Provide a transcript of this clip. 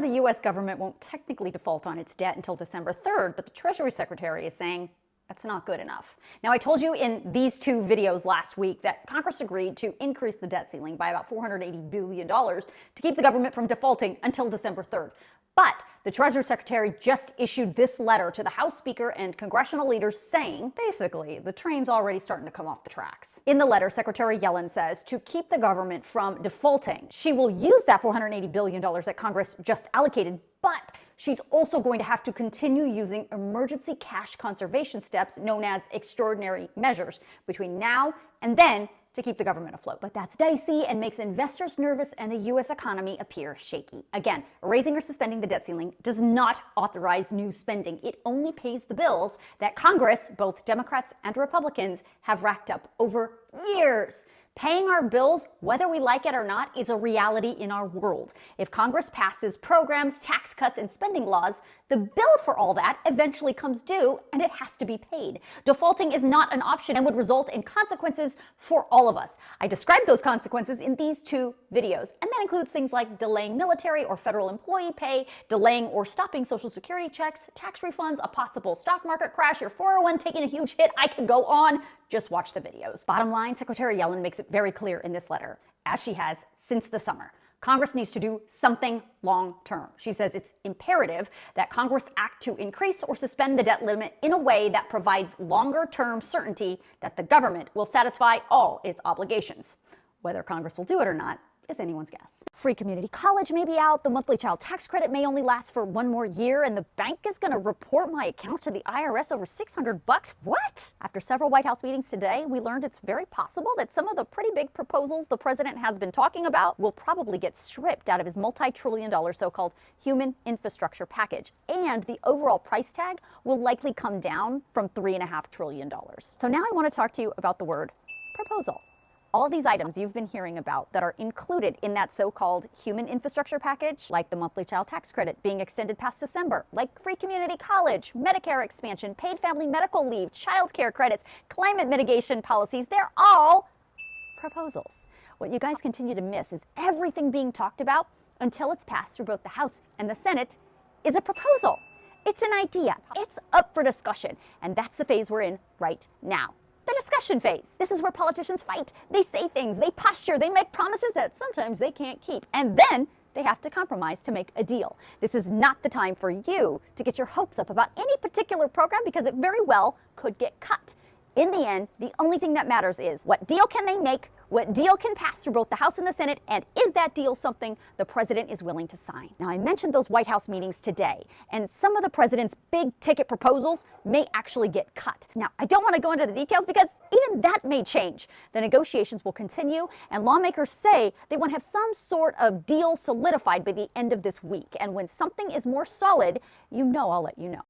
the U.S. government won't technically default on its debt until December 3rd, but the Treasury Secretary is saying that's not good enough. Now, I told you in these two videos last week that Congress agreed to increase the debt ceiling by about $480 billion to keep the government from defaulting until December 3rd. But the Treasury Secretary just issued this letter to the House Speaker and congressional leaders saying, basically, the train's already starting to come off the tracks. In the letter, Secretary Yellen says to keep the government from defaulting, she will use that $480 billion that Congress just allocated, but she's also going to have to continue using emergency cash conservation steps known as extraordinary measures between now and then to keep the government afloat. But that's dicey and makes investors nervous and the U.S. economy appear shaky. Again, raising or suspending the debt ceiling does not authorize new spending. It only pays the bills that Congress, both Democrats and Republicans, have racked up over years. Paying our bills, whether we like it or not, is a reality in our world. If Congress passes programs, tax cuts, and spending laws, the bill for all that eventually comes due and it has to be paid. Defaulting is not an option and would result in consequences for all of us. I described those consequences in these two videos, and that includes things like delaying military or federal employee pay, delaying or stopping Social Security checks, tax refunds, a possible stock market crash, your 401 taking a huge hit. I could go on. Just watch the videos. Bottom line, Secretary Yellen makes it very clear in this letter, as she has since the summer, Congress needs to do something long term. She says it's imperative that Congress act to increase or suspend the debt limit in a way that provides longer term certainty that the government will satisfy all its obligations. Whether Congress will do it or not is anyone's guess. Free community college may be out, the monthly child tax credit may only last for one more year, and the bank is going to report my account to the IRS over $600. What? After several White House meetings today, we learned it's very possible that some of the pretty big proposals the president has been talking about will probably get stripped out of his multi-trillion-dollar so-called human infrastructure package, and the overall price tag will likely come down from $3.5 trillion. So now I want to talk to you about the word proposal. All these items you've been hearing about that are included in that so-called human infrastructure package, like the monthly child tax credit being extended past December, like free community college, Medicare expansion, paid family medical leave, child care credits, climate mitigation policies, they're all proposals. What you guys continue to miss is everything being talked about until it's passed through both the House and the Senate is a proposal. It's an idea. It's up for discussion. And that's the phase we're in right now. The discussion phase. This is where politicians fight. They say things, they posture, they make promises that sometimes they can't keep. And then they have to compromise to make a deal. This is not the time for you to get your hopes up about any particular program because it very well could get cut. In the end, the only thing that matters is what deal can they make, what deal can pass through both the House and the Senate, and is that deal something the president is willing to sign? Now, I mentioned those White House meetings today, and some of the president's big ticket proposals may actually get cut. Now, I don't want to go into the details because even that may change. The negotiations will continue, and lawmakers say they want to have some sort of deal solidified by the end of this week. And when something is more solid, I'll let you know.